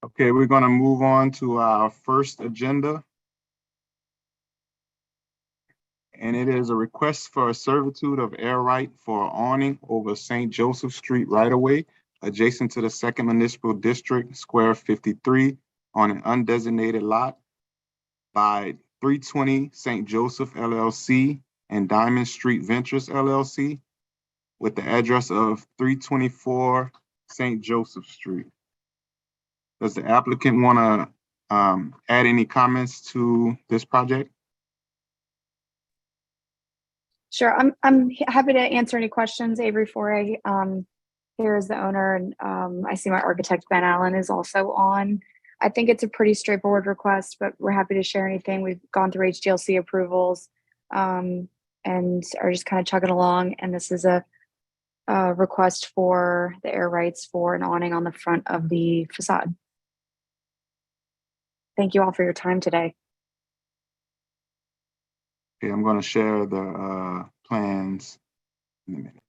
Okay, we're going to move on to our first agenda. And it is a request for a servitude of air right for awning over St. Joseph Street right-of-way adjacent to the Second Municipal District, Square 53, on an undesignated lot by 320 St. Joseph LLC and Diamond Street Ventures LLC with the address of 324 St. Joseph Street. Does the applicant want to add any comments to this project? Sure, I'm happy to answer any questions. Avery Foray here is the owner, and I see my architect Ben Allen is also on. I think it's a pretty straightforward request, but we're happy to share anything. We've gone through HDLC approvals and are just kind of chugging along. And this is a request for the air rights for an awning on the front of the facade. Thank you all for your time today. Okay, I'm going to share the plans in a minute.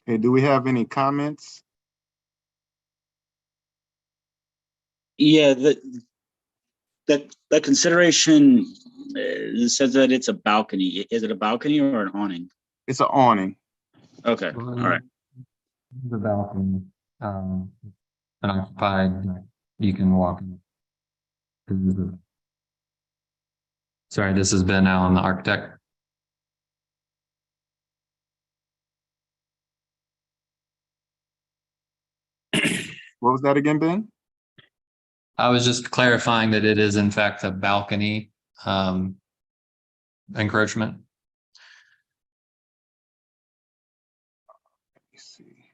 Okay, do we have any comments? Yeah, the consideration says that it's a balcony. Is it a balcony or an awning? It's an awning. Okay, all right. The balcony, occupied, you can walk in. Sorry, this has been Alan, the architect. What was that again, Ben? I was just clarifying that it is in fact a balcony encroachment. Let me see.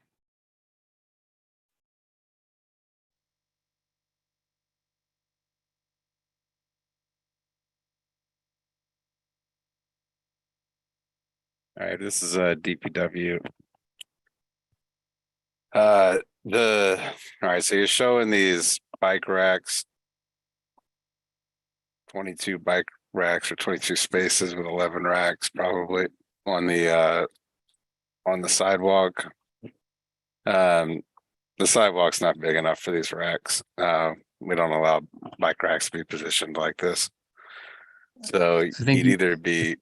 All right, this is a DPW. All right, so you're showing these bike racks, 22 bike racks or 22 spaces with 11 racks probably on the sidewalk. The sidewalk's not big enough for these racks. We don't allow bike racks to be positioned like this. So you'd either be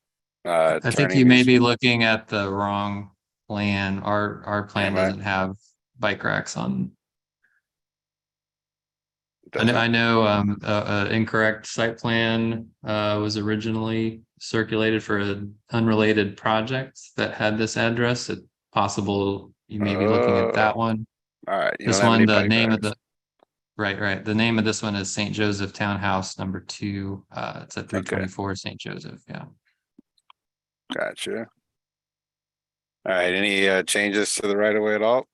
I think you may be looking at the wrong plan. Our plan doesn't have bike racks on. I know incorrect site plan was originally circulated for an unrelated project that had this address. It's possible you may be looking at that one. All right. This one, the name of the right. The name of this one is St. Joseph Townhouse number 2. It's at 324 St. Joseph. Yeah. Gotcha. All right. Any changes to the right of way at all?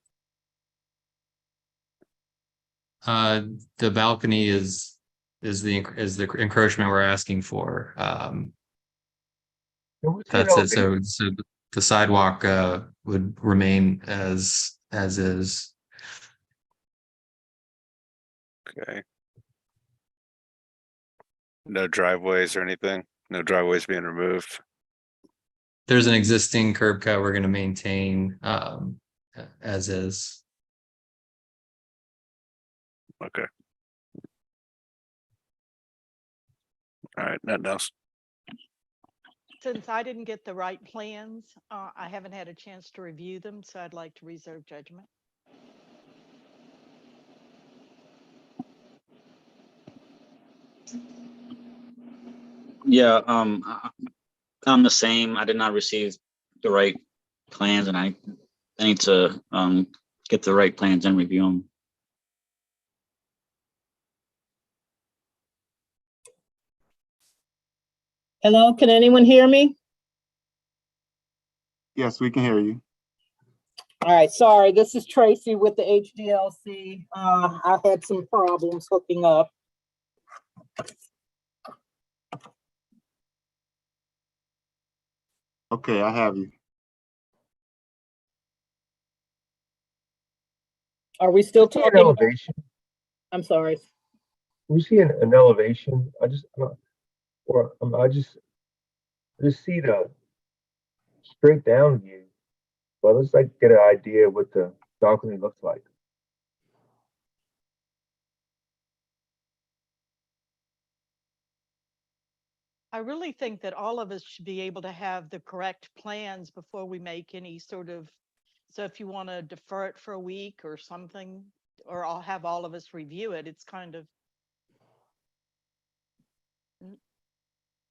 The balcony is the encroachment we're asking for. That's it. So the sidewalk would remain as is. Okay. No driveways or anything? No driveways being removed? There's an existing curb cut we're going to maintain as is. Okay. All right, nothing else. Since I didn't get the right plans, I haven't had a chance to review them, so I'd like to reserve judgment. Yeah, I'm the same. I did not receive the right plans, and I need to get the right plans and review them. Hello, can anyone hear me? Yes, we can hear you. All right, sorry, this is Tracy with the HDLC. I've had some problems hooking up. Okay, I have you. Are we still See an talking? elevation? I'm sorry. We see an elevation. I just see the straight down view. But let's like get an idea what the balcony looks like. I really think that all of us should be able to have the correct plans before we make any sort of, so if you want to defer it for a week or something, or I'll have all of us review it, it's kind of,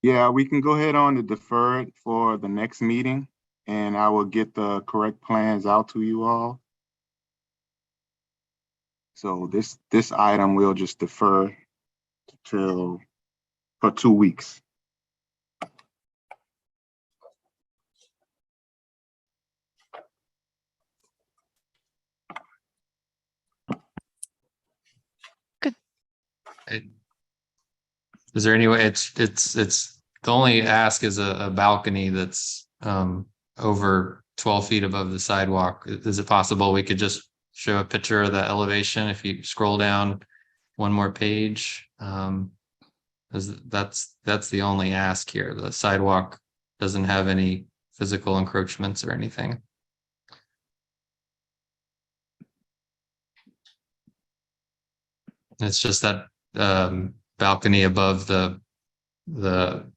Yeah, we can go ahead on to defer it for the next meeting, and I will get the correct plans out to you all. So this item will just defer till for 2 weeks. Is there any way it's the only ask is a balcony that's over 12 feet above the sidewalk. Is it possible we could just show a picture of the elevation if you scroll down one more page? 'Cause that's the only ask here. The sidewalk doesn't have any physical encroachments or anything. It's just that balcony above the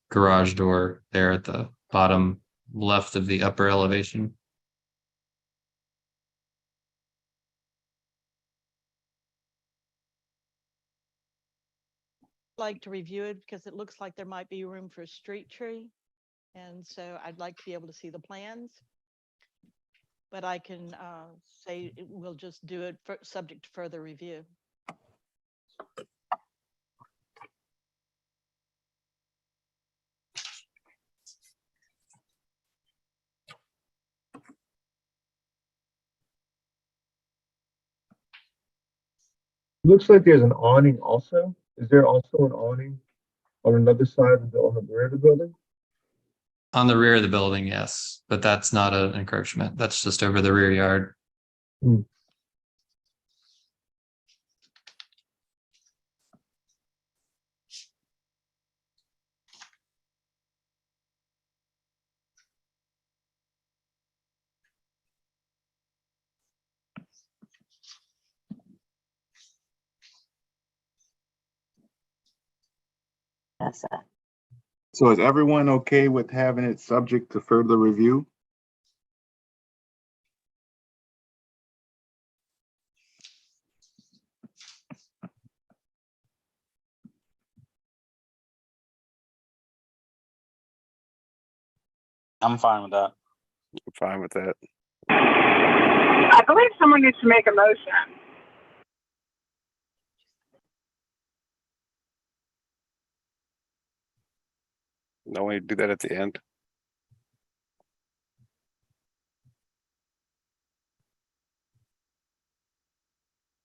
garage door there at the bottom left of the upper elevation. like to review it because it looks like there might be room for a street tree. And so I'd like to be able to see the plans. But I can say we'll just do it for, subject to further review. Looks like there's an awning also. Is there also an awning on another side of on the rear of the building? On the rear of the building, yes, but that's not an encroachment. That's just over the rear yard. Hmm. So is everyone okay with having it subject to further review? I'm fine with that. I'm fine with that. I believe someone needs to make a motion. Don't we do that at the end?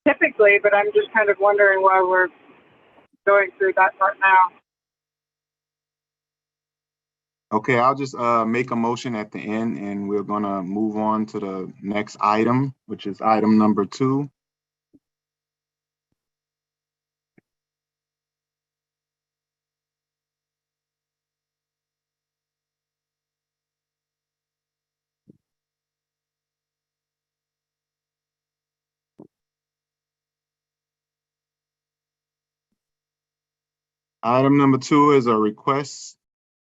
Typically, but I'm just kind of wondering why we're going through that part now. Okay, I'll just make a motion at the end, and we're gonna move on to the next item, which is item number 2. Item number 2 is a request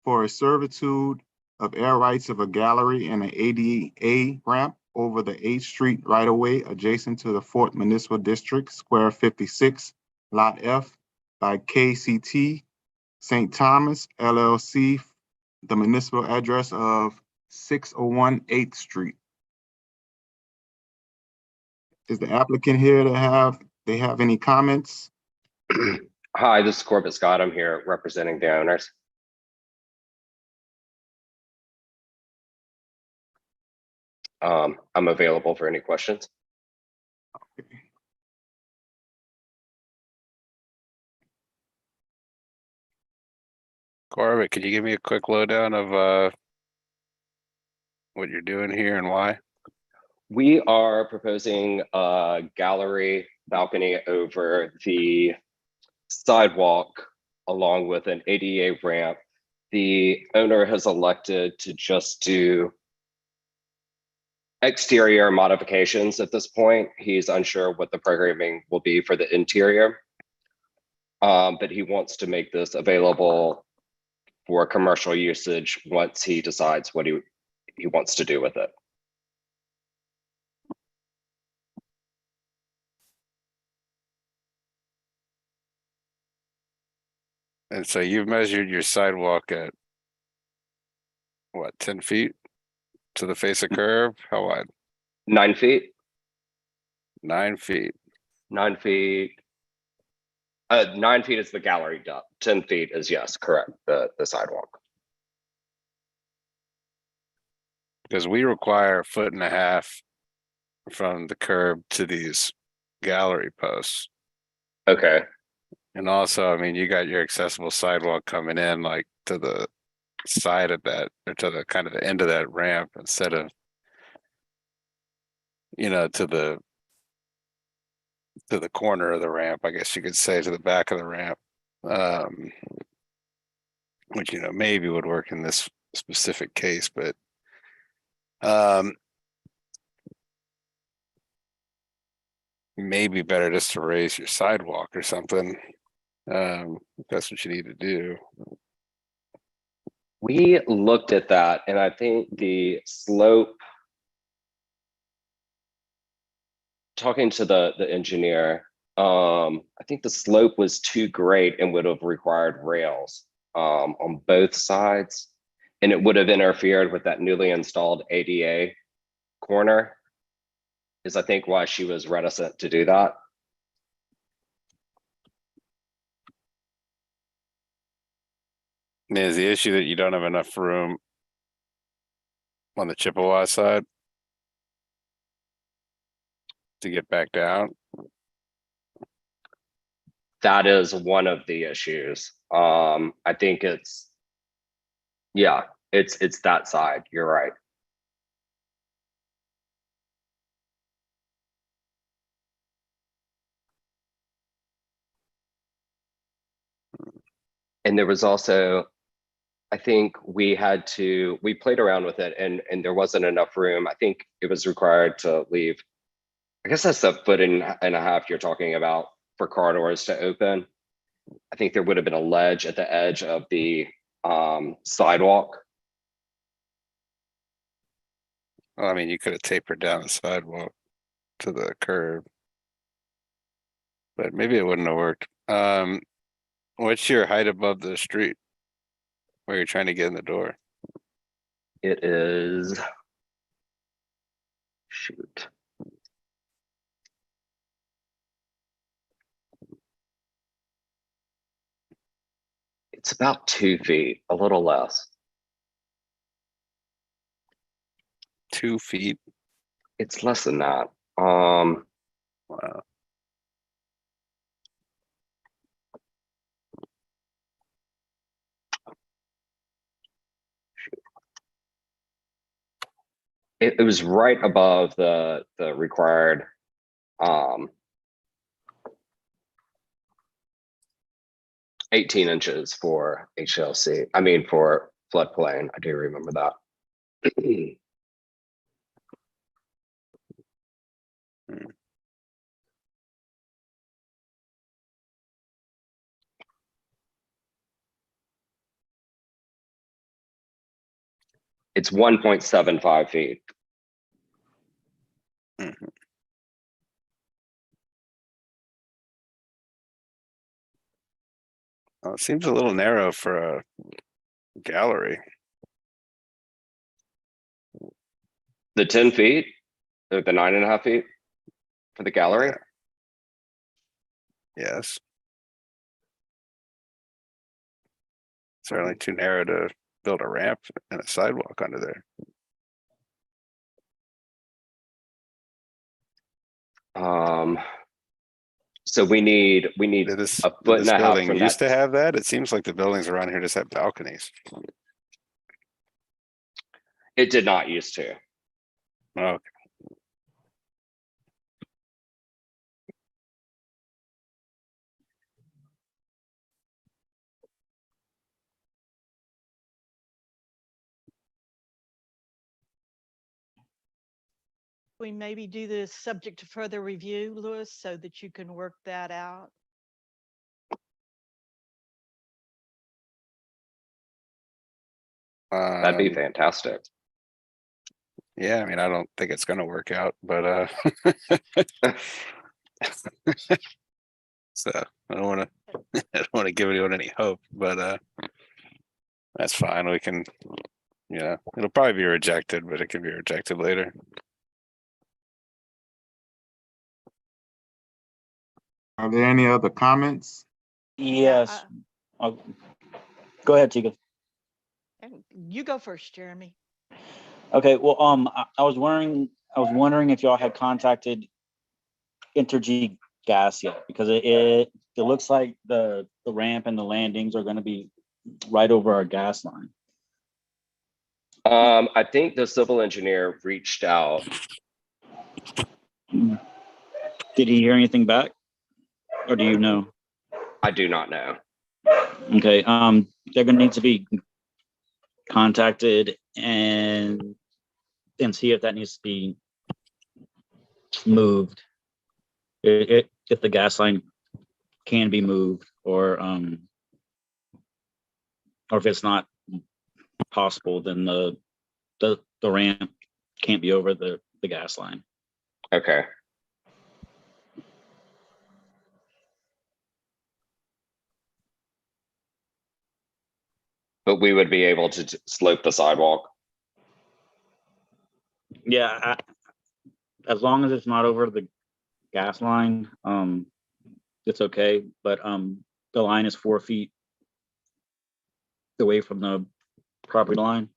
for a servitude of air rights of a gallery and an ADA ramp over the 8th Street right-of-way adjacent to the 4th Municipal District, Square 56, Lot F, by KCT St. Thomas LLC, the municipal address of 601 8th Street. Is the applicant here they have any comments? Hi, this is Corbett Scott. I'm here representing the owners. I'm available for any questions. Corbett, could you give me a quick lowdown of what you're doing here and why? We are proposing a gallery balcony over the sidewalk along with an ADA ramp. The owner has elected to just do exterior modifications at this point. He's unsure what the programming will be for the interior. But he wants to make this available for commercial usage once he decides what he wants to do with it. And so you've measured your sidewalk at what, 10 feet to the face of curb? How wide? 9 feet, 9 feet. 9 feet. 9 feet is the gallery depth. 10 feet is, yes, correct, the sidewalk. Because we require 1.5 feet from the curb to these gallery posts. Okay, And also, I mean, you got your accessible sidewalk coming in like to the side of that, or to the kind of the end of that ramp instead of, you know, to the corner of the ramp, I guess you could say, to the back of the ramp. Which, you know, maybe would work in this specific case, but maybe better just to raise your sidewalk or something. If that's what you need to do. we looked at that and I think the slope, talking to the engineer, I think the slope was too great and would have required rails on both sides. And it would have interfered with that newly installed ADA corner, is I think why she was reticent to do that. And is the issue that you don't have enough room on the Chippewa side to get back down? That is one of the issues. I think it's, yeah, it's that side. You're right. And there was also, I think we played around with it and there wasn't enough room. I think it was required to leave, I guess that's the 1.5 feet you're talking about for car doors to open. I think there would have been a ledge at the edge of the sidewalk. Well, I mean, you could have tapered down the sidewalk to the curb, but maybe it wouldn't have worked. What's your height above the street where you're trying to get in the door? It is, shoot. It's about 2 feet, a little less. 2 feet. It's less than that. Wow. It was right above the required 18 inches for HLC. I mean, for floodplain. I do remember that. It's 1.75 feet. Mhm. Well, it seems a little narrow for a gallery. The 10 feet, or the 9.5 feet for the gallery. Yeah. Yes. Certainly too narrow to build a ramp and a sidewalk under there. So we need Did this, a did foot and this a half building from used to that. have that? It seems like the buildings around here just have balconies. It did not used to. Okay. We maybe do this subject to further review, Lewis, so that you can work that out. That'd be Um, fantastic. yeah, I mean, I don't think it's gonna work out, but so I don't wanna, I don't wanna give anyone any hope, but that's fine. We can, yeah, it'll probably be rejected, but it can be rejected later. Are there any other comments? Yes. Go ahead, Tika. You go first, Jeremy. Okay, well, I was wondering if y'all had contacted Entergy Gas yet, because it looks like the ramp and the landings are gonna be right over our gas line. I think the civil engineer reached out. Did he hear anything back? Or do you know? I do not know. Okay, they're gonna need to be contacted and see if that needs to be moved. If the gas line can be moved, or if it's not possible, then the ramp can't be over the gas line. Okay. But we would be able to slope the sidewalk. Yeah, as long as it's not over the gas line, it's okay. But the line is 4 feet away from the property line.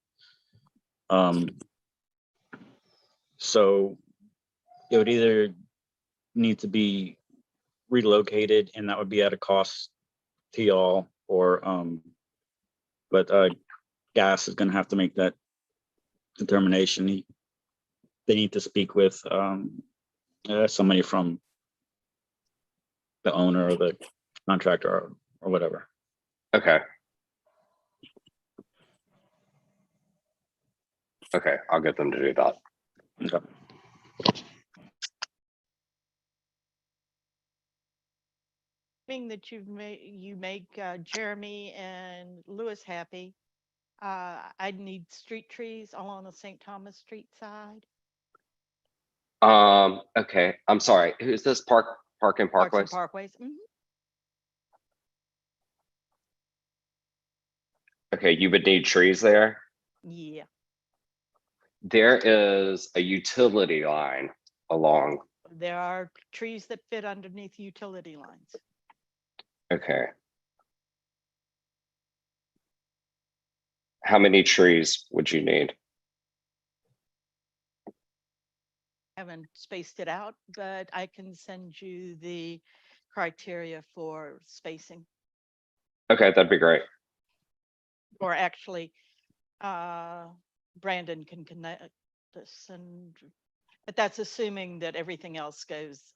So it would either need to be relocated, and that would be at a cost to y'all, or but gas is going to have to make that determination. They need to speak with somebody from the owner or the contractor, or whatever. Okay. Okay, I'll get them to do that. Okay. That you make Jeremy and Lewis happy. I'd need street trees along the St. Thomas Street side. Okay, I'm sorry. Who's this? Park and Parks Parkways? and Parkways. Mhm. Okay, you would need trees there. Yeah. There is a utility line along. There are trees that fit underneath utility lines. Okay. How many trees would you need? Haven't spaced it out, but I can send you the criteria for spacing. Okay, that'd be great. Or actually, Brandon can connect this, but that's assuming that everything else goes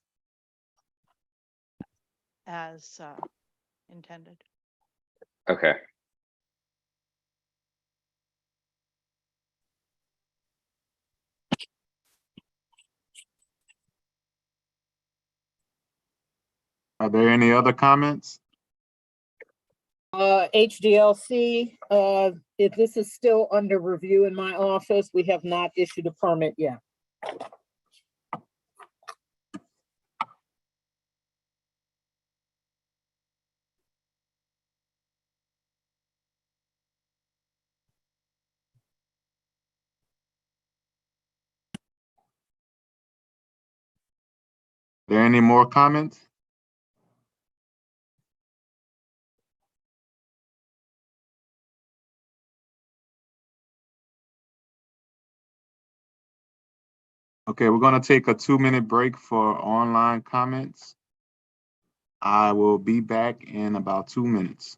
as intended. Okay. Are there any other comments? HDLC, if this is still under review in my office, we have not issued a permit yet. Are there any more comments? Okay, we're gonna take a 2-minute break for online comments. I will be back in about 2 minutes.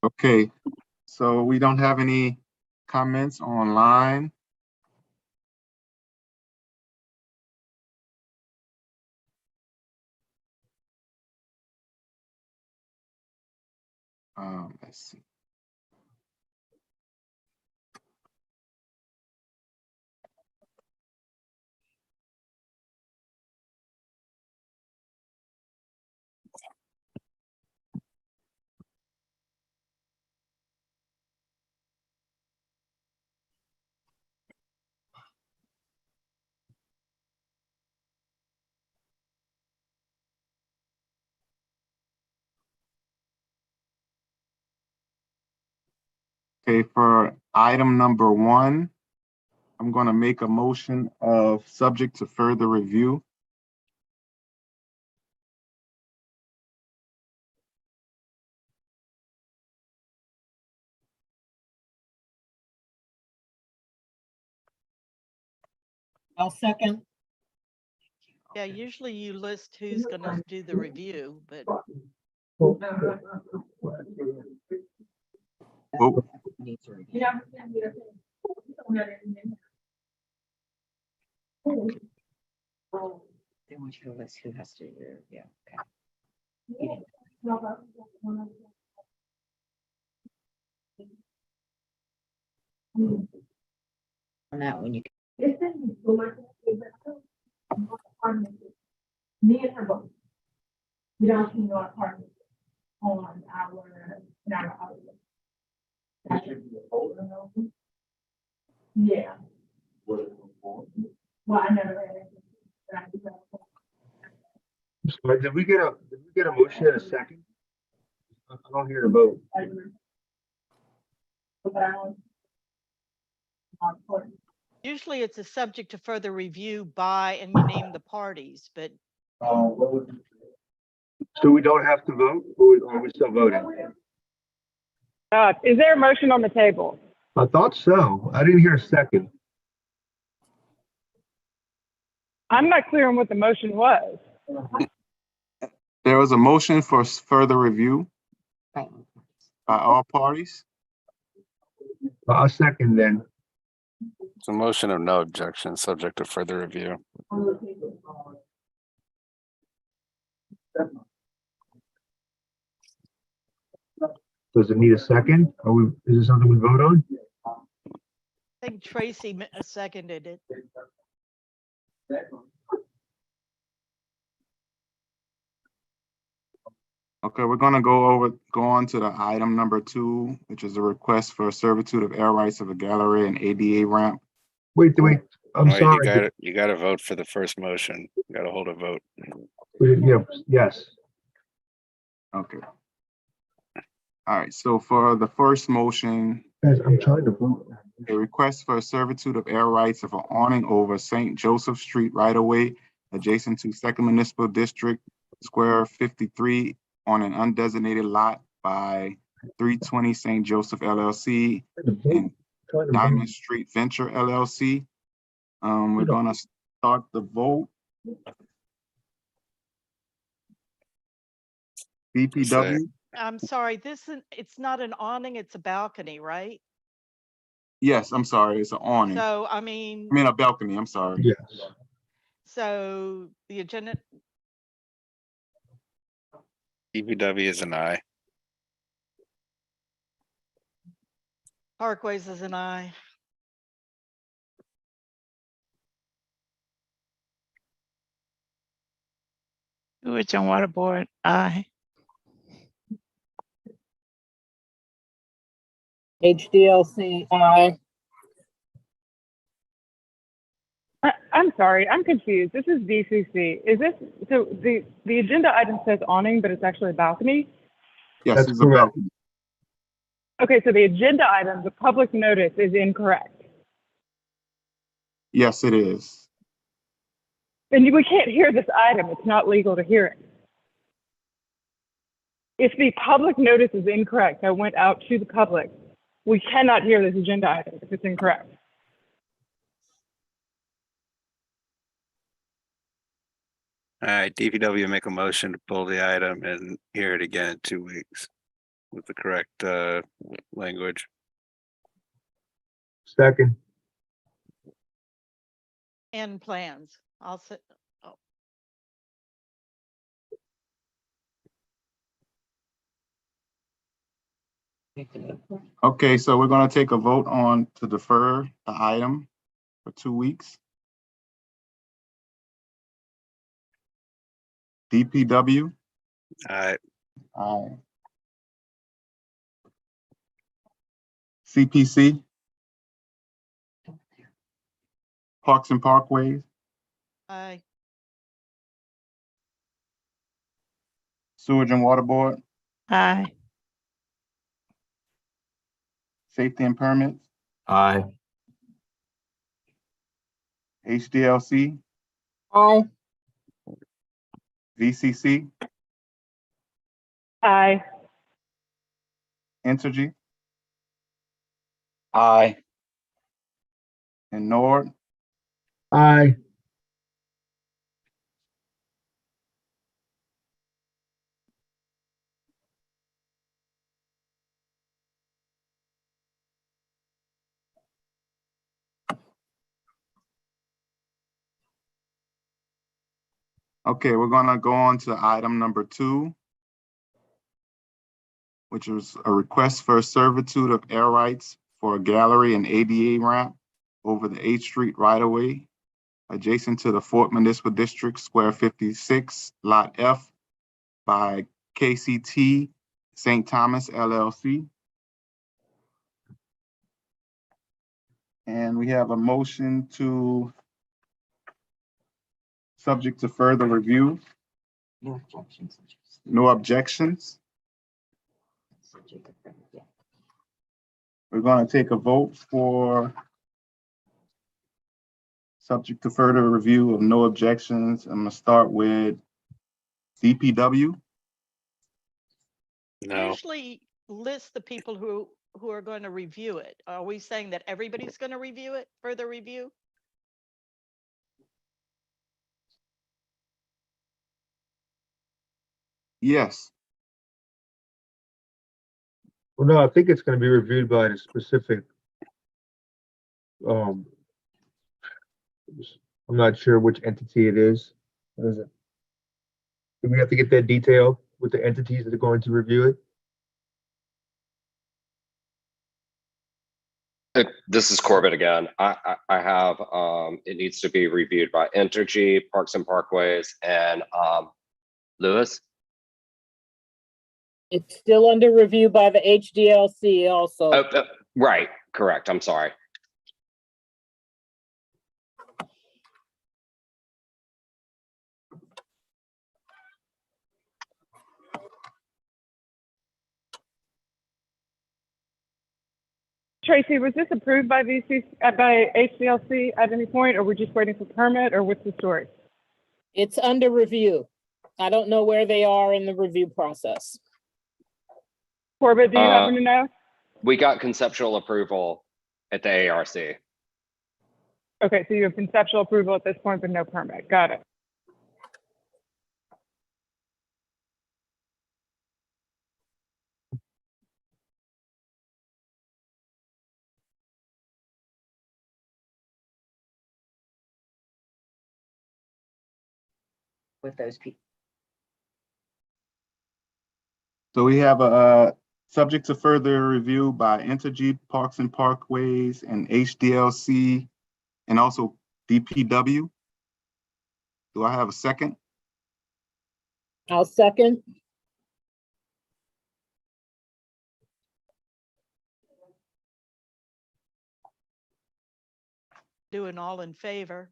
Okay, so we don't have any comments online. Let's see. Okay, for item number 1, I'm going to make a motion of subject to further review. I'll second. Yeah, usually you list who's gonna do the review, but Vote. They want you to list who has to do, yeah, okay. On that one, you Me and her both. We don't know our partners on our, in our outlet. Yeah. Well, I never had anything. Sorry, did we get a motion in a second? I don't hear the vote. usually it's a subject to further review by, and you name the parties, but So we don't have to vote, or are we still voting? Is there a motion on the table? I thought so. I didn't hear a second. I'm not clear on what the motion was. There was a motion for further review right. by all parties. I'll second then. It's a motion of no objection, subject to further review. Does it need a second? Is it something we vote on? I think Tracy seconded it. Okay, we're gonna go on to the item number 2, which is a request for servitude of air rights of a gallery and ADA ramp. Wait, I'm Wait, sorry. you gotta vote for the first motion. You gotta hold a vote. Yeah, yes. Okay. All right, so for the first motion, Guys, I'm trying to vote. a request for servitude of air rights of an awning over St. Joseph Street right of way adjacent to Second Municipal District, Square 53 on an undesignated lot by 320 St. Joseph LLC and Diamond Street Venture LLC. We're gonna start the vote. BPW, I'm sorry, it's not an awning, it's a balcony, right? yes, I'm sorry, it's an awning. So, I mean, a balcony, I'm sorry. Yes. so the agenda, DPW is an aye. Parkways is an aye. Sewage and Water Board, aye. HDLC, aye. I'm sorry, I'm confused. This is DCC. Is this, so the agenda item says awning, but it's actually a balcony? Yes, That's it's a correct. balcony. Okay, so the agenda item, the public notice is incorrect. Yes, it is. Then we can't hear this item. It's not legal to hear it. If the public notice is incorrect, I went out to the public. We cannot hear this agenda item if it's incorrect. All right, DPW make a motion to pull the item and hear it again in 2 weeks. with the correct language. Second. And plans. I'll say, oh, Okay, so we're gonna take a vote on to defer the item for 2 weeks. DPW, Aye. aye. CPC, Parks and Parkways, aye. Sewage and Water Board, Aye. Safety and Permits, Aye. HDLC, Aye. VCC, Aye. Entergy, Aye. and NORD. Aye. Okay, we're gonna go on to item number 2, which is a request for a servitude of air rights for a gallery and ADA ramp over the 8th Street right-of-way adjacent to the Fort Municipal District, Square 56, Lot F by KCT St. Thomas LLC. And we have a motion to, subject to further review, No objections. no objections. Yeah. We're going to take a vote for subject to further review of no objections. I'm going to start with DPW. No. Usually list the people who are going to review it. Are we saying that everybody's going to review it, further review? Yes. Well, no, I think it's gonna be reviewed by the specific, um, I'm not sure which entity it is. What is it? Do we have to get that detail with the entities that are going to review it? This is Corbett again. I have, it needs to be reviewed by Entergy, Parks and Parkways, and Lewis. It's still under review by the HDLC also. Right, correct. I'm sorry. Tracy, was this approved by by HCLC at any point, or we're just waiting for permit, or what's the story? It's under review. I don't know where they are in the review process. Corbett, do you happen to know? We got conceptual approval at the ARC. Okay, so you have conceptual approval at this point, but no permit. Got it. With those people. So we have subject to further review by Entergy, Parks and Parkways, and HDLC, and also DPW. Do I have a second? I'll second. Doing all in favor.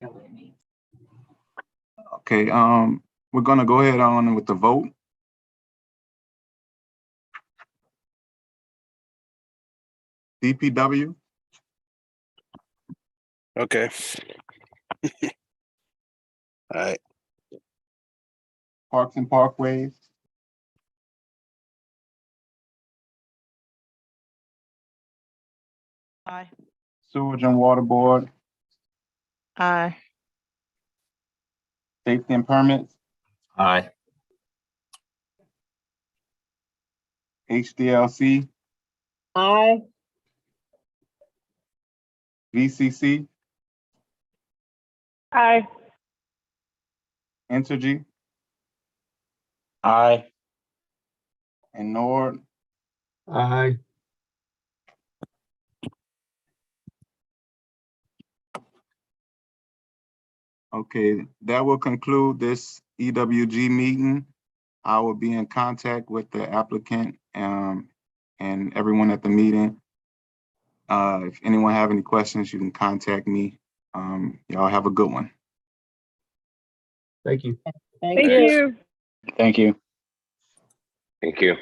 Know what it means. Okay, we're gonna go ahead on with the vote. DPW, Okay. All right. Parks and Parkways, Aye. Sewage and Water Board, Aye. Safety and Permits, Aye. HDLC, Aye. VCC, Aye. Entergy, Aye. and NORD. Aye. Okay, that will conclude this EWG meeting. I will be in contact with the applicant and everyone at the meeting. If anyone have any questions, you can contact me. Y'all have a good one. Thank you. Thank Thank you. you. Thank you. Thank you.